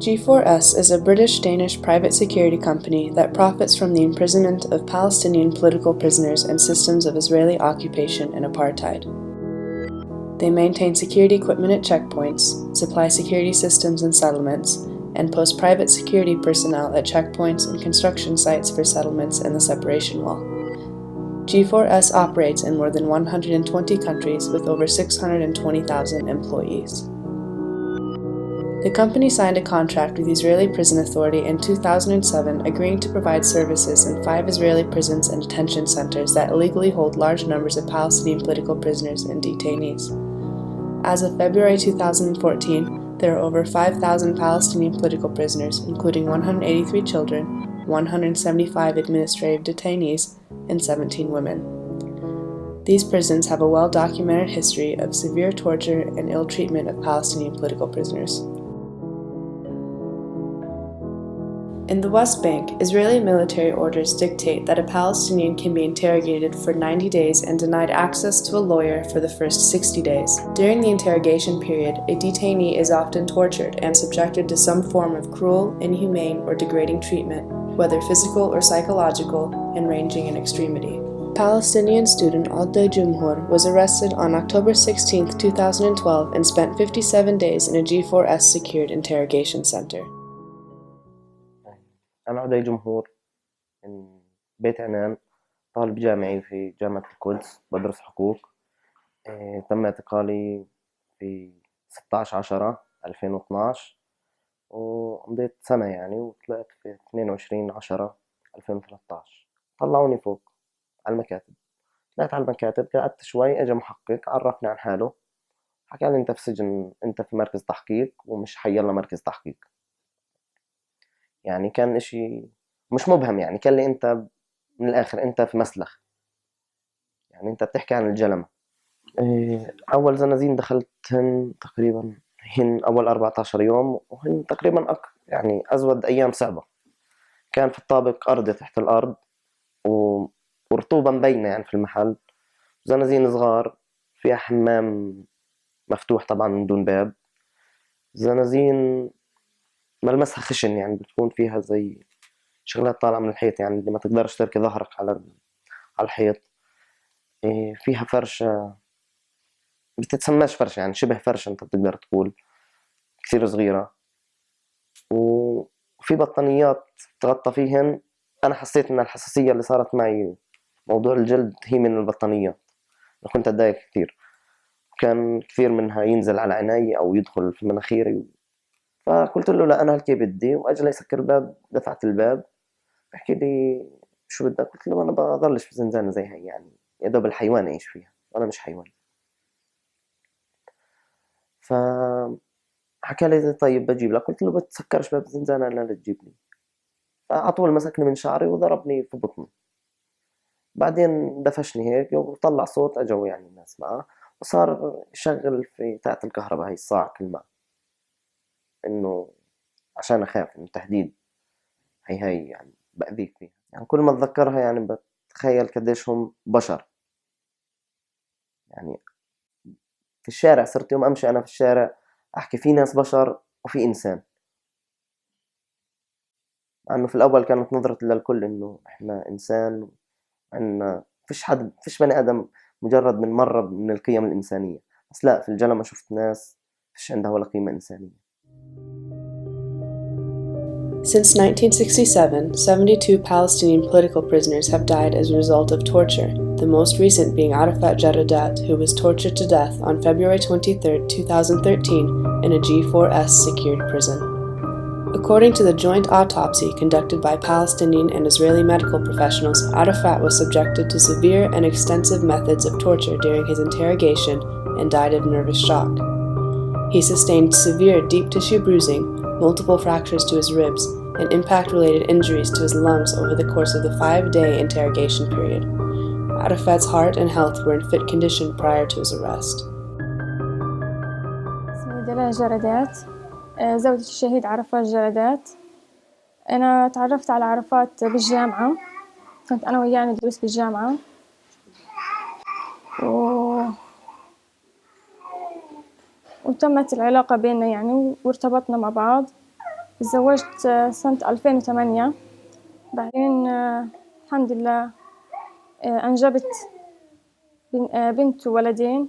G4S is a British-Danish private security company that profits from the imprisonment of Palestinian political prisoners and systems of Israeli occupation and apartheid. They maintain security equipment at checkpoints, supply security systems and settlements, and post private security personnel at checkpoints and construction sites for settlements and the separation wall. G4S operates in more than 120 countries with over 620,000 employees. The company signed a contract with the Israeli Prison Authority in 2007, agreeing to provide services in 5 Israeli prisons and detention centers that illegally hold large numbers of Palestinian political prisoners and detainees. As of February 2014, there are over 5,000 Palestinian political prisoners, including 183 children, 175 administrative detainees, and 17 women. These prisons have a well-documented history of severe torture and ill treatment of Palestinian political prisoners. In the West Bank, Israeli military orders dictate that a Palestinian can be interrogated for 90 days and denied access to a lawyer for the first 60 days. During the interrogation period, a detainee is often tortured and subjected to some form of cruel, inhumane, or degrading treatment, whether physical or psychological, and ranging in extremity. Palestinian student Alday Jumhur was arrested on October 16, 2012 and spent 57 days in a G4S secured interrogation center. أنا عدي جمهور من بيت عنان، طالب جامعي في جامعة القدس بدرس حقوق. تم اعتقالي في 16/10/2012 ومضيت سنة يعني، وطلعت في 22/10/2013. طلعوني فوق على المكاتب، طلعت على المكاتب قعدت شوي، اجى محقق عرفني عن حاله، حكى لي انت في سجن، انت في مركز تحقيق ومش حيلا مركز تحقيق. يعني كان اشي مش مبهم، يعني كان لي انت من الاخر انت في مسلخ، يعني انت بتحكي عن الجلمة. اول زنازين دخلتهن تقريبا هن اول 14 يوم، وهن تقريبا يعني ازود ايام صعبة. كان في الطابق ارضي تحت الارض ورطوبة مبينة يعني في المحل، زنازين صغار فيها حمام مفتوح طبعا من دون باب، زنازين ملمسها خشن، يعني بتكون فيها زي شغلات طالعة من الحيط، يعني اللي ما تقدرش تركي ظهرك على الحيط. فيها فرشة بتتسماش فرشة، يعني شبه فرشة انت بتقدر تقول، كثير صغيرة، وفي بطانيات تغطى فيهن. انا حسيت ان الحساسية اللي صارت معي موضوع الجلد هي من البطانيات، انا كنت اتضايق كثير، كان كثير منها ينزل على عيني او يدخل في مناخيري. فقلت له لا انا هلكي بدي، واجل يسكر الباب، دفعت الباب، بحكي لي شو بدك؟ قلت له انا بضلش في زنزانة زي هي، يعني يا دوب الحيوان يعيش فيها وانا مش حيوان. فحكى لي طيب بجيب لك، قلت له بتسكرش باب الزنزانة الا لا تجيب لي. فعطول مسكني من شعري وضربني في بطني، بعدين دفشني هيك وطلع صوت، اجوا يعني الناس معه وصار يشغل في تاعة الكهرباء هي الصاعق الماء، انه عشان اخاف من تهديد. هي يعني بأذيك فيها، يعني كل ما اتذكرها يعني بتخيل قديش هم بشر. يعني في الشارع صرت يوم امشي انا في الشارع احكي في ناس بشر وفي انسان، مع انه في الاول كانت نظرتي للكل انه احنا انسان، عنا فيش بني ادم مجرد من مرة من القيم الانسانية، بس لا، في الجنة ما شفت ناس فيش عندها ولا قيمة انسانية. Since 1967, 72 Palestinian political prisoners have died as a result of torture, the most recent being Arafat Jaradat, who was tortured to death on February 23, 2013, in a G4S secured prison. According to the joint autopsy conducted by Palestinian and Israeli medical professionals, Arafat was subjected to severe and extensive methods of torture during his interrogation and died of nervous shock. He sustained severe deep tissue bruising, multiple fractures to his ribs, and impact-related injuries to his lungs over the course of the 5-day interrogation period. Arafat's heart and health were in fit condition prior to his arrest. اسمي دلال جردات، زوجة الشهيد عرفات جردات. أنا تعرفت على عرفات بالجامعة، كنت أنا وياه ندرس بالجامعة، وتمت العلاقة بيننا يعني، وارتبطنا مع بعض. تزوجت سنة 2008. بعدين الحمد لله أنجبت بنت وولدين،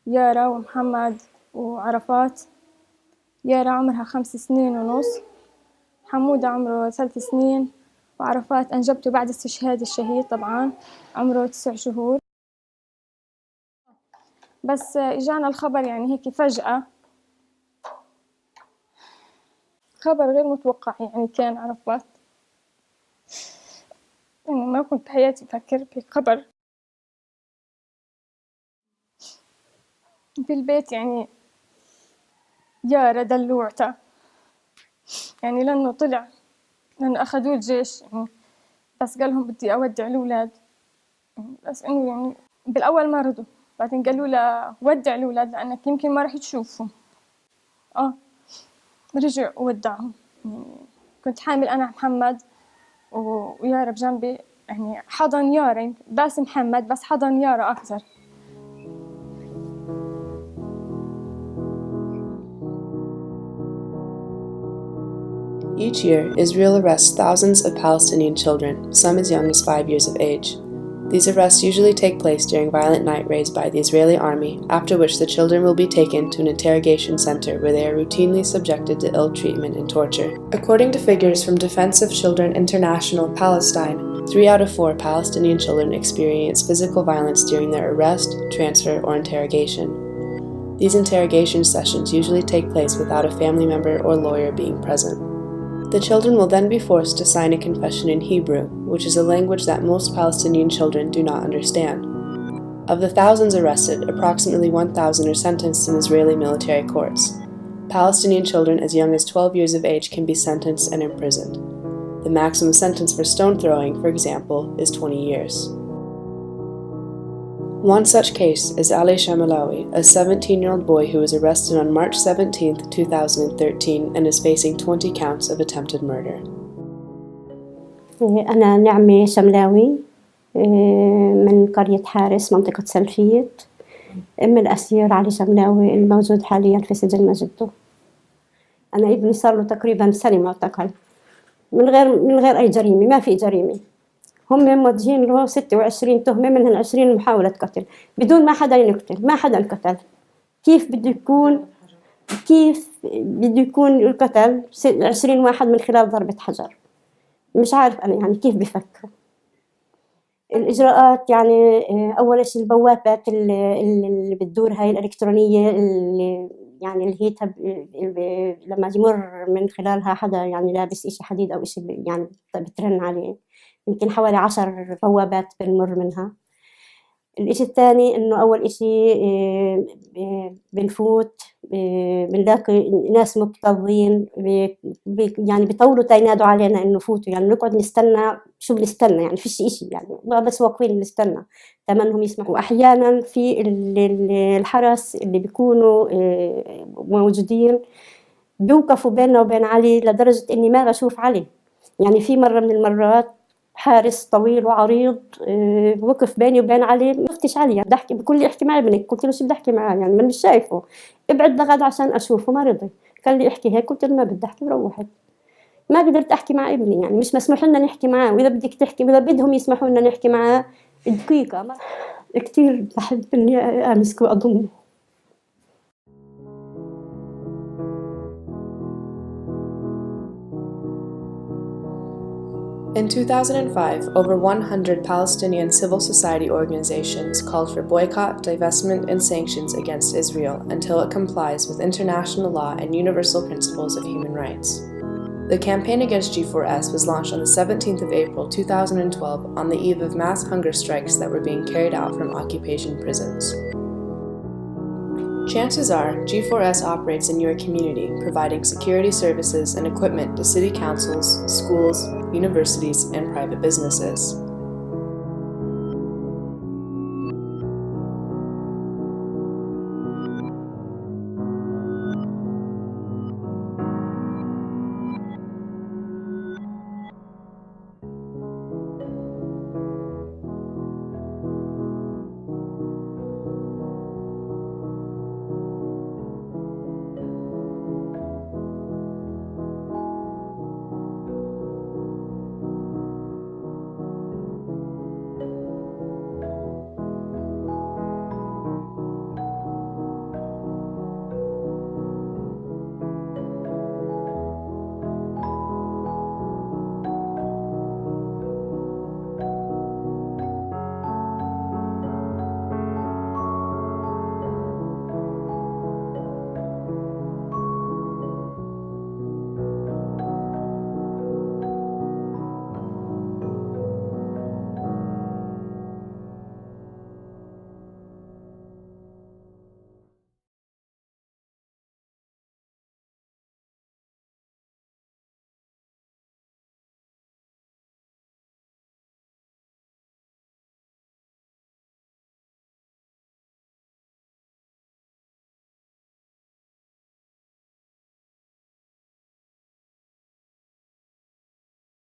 يارا ومحمد وعرفات. يارا عمرها 5 سنين ونص، حمودة عمره 3 سنين، وعرفات أنجبته بعد استشهاد الشهيد طبعا عمره 9 شهور. بس إجانا الخبر يعني هيك فجأة، خبر غير متوقع يعني. كان عرفات يعني ما كنت بحياتي أفكر بخبر في البيت يعني. يارا دلوعته يعني، لأنه أخذوه الجيش يعني، بس قالهم بدي أودع الأولاد. بس إنه يعني بالأول ما رضوا، بعدين قالوا له ودع الأولاد لأنك يمكن ما راح تشوفهم. رجع وودعهم يعني. كنت حامل أنا محمد ويارا بجنبي يعني، حضن يارا بس محمد، بس حضن يارا أكثر. Each year, Israel arrests thousands of Palestinian children, some as young as 5 years of age. These arrests usually take place during violent night raids by the Israeli army, after which the children will be taken to an interrogation center where they are routinely subjected to ill treatment and torture. According to figures from Defense of Children International Palestine, 3 out of 4 Palestinian children experience physical violence during their arrest, transfer, or interrogation. These interrogation sessions usually take place without a family member or lawyer being present. The children will then be forced to sign a confession in Hebrew, which is a language that most Palestinian children do not understand. Of the thousands arrested, approximately 1,000 are sentenced in Israeli military courts. Palestinian children as young as 12 years of age can be sentenced and imprisoned. The maximum sentence for stone throwing, for example, is 20 years. One such case is Ali Shamalawi, a 17-year-old boy who was arrested on March 17, 2013 and is facing 20 counts of attempted murder. أنا نعمة شملاوي من قرية حارس منطقة سلفيت، أم الأسير علي شملاوي الموجود حاليا في سجن مجدو. أنا ابني صار له تقريبا سنة معتقل من غير أي جريمة، ما في جريمة. هم موجهين له 26 تهمة، منهن 20 محاولة قتل بدون ما حدا يقتل، ما حدا قتل. كيف بده يكون القتل 20 واحد من خلال ضربة حجر؟ مش عارف أنا يعني كيف بفكروا. الإجراءات يعني أول شيء البوابات اللي بتدور هاي الإلكترونية، اللي هي لما يمر من خلالها حدا يعني لابس إشي حديد أو إشي يعني بترن عليه، يمكن حوالي 10 بوابات بنمر منها. الإشي الثاني إنه أول إشي بنفوت بنلاقي ناس مكتظين يعني بيطولوا تينادوا علينا إنه فوتوا، يعني نقعد نستنى. شو بنستنى يعني؟ فيش إشي يعني، بس واقفين نستنى تمنهم يسمعوا. وأحيانا في الحرس اللي بيكونوا موجودين بيوقفوا بيننا وبين علي لدرجة إني ما بشوف علي. يعني في مرة من المرات حارس طويل وعريض وقف بيني وبين علي، ما فتش علي يعني، بحكي بكل لي احكي مع ابنك. قلت له شو بدي احكي معاه يعني، مش شايفه، ابعد لغد عشان اشوفه. ما رضي، قال لي احكي هيك. قلت له ما بدي احكي، وروحت. ما قدرت احكي مع ابني يعني، مش مسموح لنا نحكي معاه. واذا بدك تحكي، واذا بدهم يسمحوا لنا نحكي معاه دقيقة. كثير بحب اني امسكه واضمه. In 2005, over 100 Palestinian civil society organizations called for boycott, divestment, and sanctions against Israel until it complies with international law and universal principles of human rights. The campaign against G4S was launched on the 17th of April 2012 on the eve of mass hunger strikes that were being carried out from occupation prisons. Chances are, G4S operates in your community, providing security services and equipment to city councils, schools, universities, and private businesses.